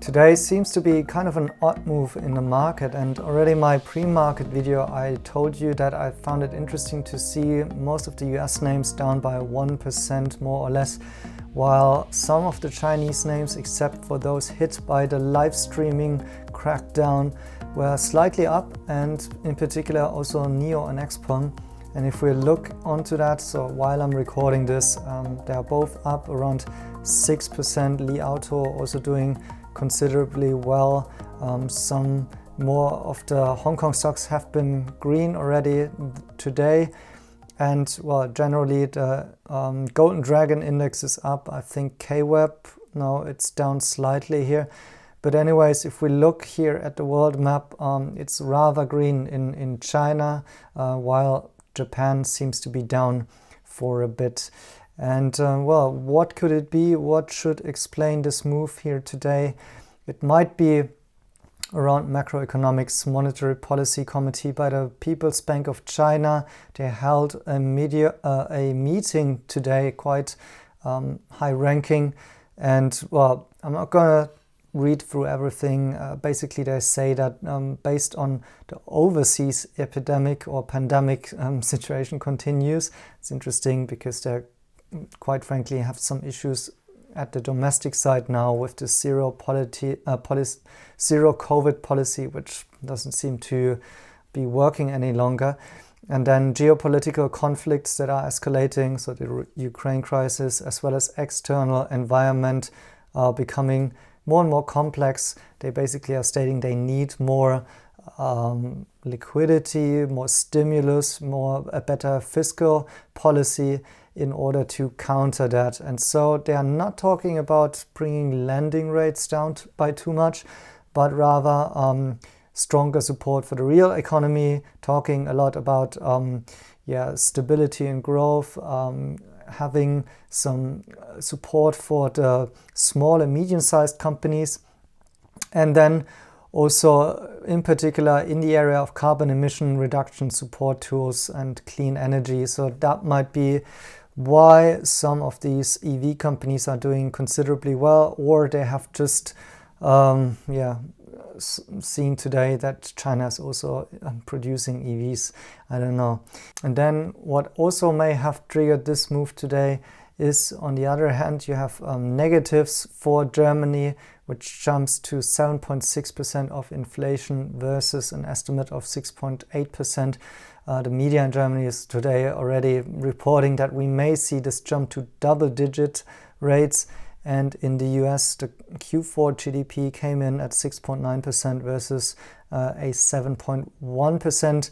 Today seems to be kind of an odd move in the market, and already in my pre-market video I told you that I found it interesting to see most of the US names down by 1% more or less, while some of the Chinese names, except for those hit by the live streaming crackdown, were slightly up, and in particular also NIO and Xpeng. And if we look onto that, so while I'm recording this, they are both up around 6%. Li Auto also doing considerably well. Some more of the Hong Kong stocks have been green already today. And well, generally the Golden Dragon Index is up. I think KWEB, now it's down slightly here. But anyways, if we look here at the world map, it's rather green in China, while Japan seems to be down for a bit. And well, what could it be? What should explain this move here today? It might be around macroeconomics monetary policy committee by the People's Bank of China. They held a meeting today, quite high ranking. And well, I'm not gonna read through everything. Basically, they say that based on the overseas epidemic or pandemic situation continues. It's interesting because they quite frankly have some issues at the domestic side now with the zero COVID policy, which doesn't seem to be working any longer. And then geopolitical conflicts that are escalating, so the Ukraine crisis as well as external environment are becoming more and more complex. They basically are stating they need more liquidity, more stimulus, a better fiscal policy in order to counter that. And so they are not talking about bringing lending rates down by too much, but rather stronger support for the real economy, talking a lot about stability and growth, having some support for the small and medium-sized companies, and then also in particular in the area of carbon emission reduction support tools and clean energy. So that might be why some of these EV companies are doing considerably well, or they have just seen today that China is also producing EVs. I don't know. And then what also may have triggered this move today is, on the other hand, you have negatives for Germany, which jumps to 7.6% of inflation versus an estimate of 6.8%. The media in Germany is today already reporting that we may see this jump to double-digit rates. And in the US, the Q4 GDP came in at 6.9% versus a 7.1%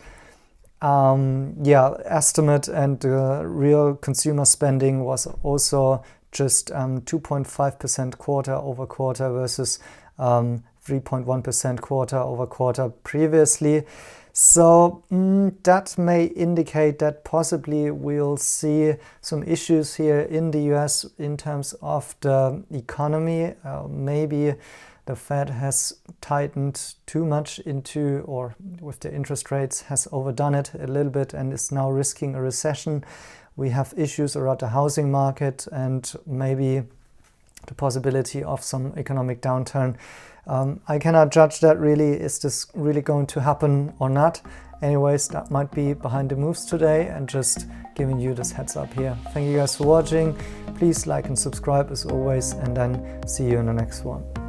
estimate. And real consumer spending was also just 2.5% quarter over quarter versus 3.1% quarter over quarter previously. So that may indicate that possibly we'll see some issues here in the US in terms of the economy. Maybe the Fed has tightened too much into, or with the interest rates has overdone it a little bit and is now risking a recession. We have issues around the housing market and maybe the possibility of some economic downturn. I cannot judge that really. Is this really going to happen or not? Anyways, that might be behind the moves today, and just giving you this heads up here. Thank you guys for watching. Please like and subscribe as always, and then see you in the next one.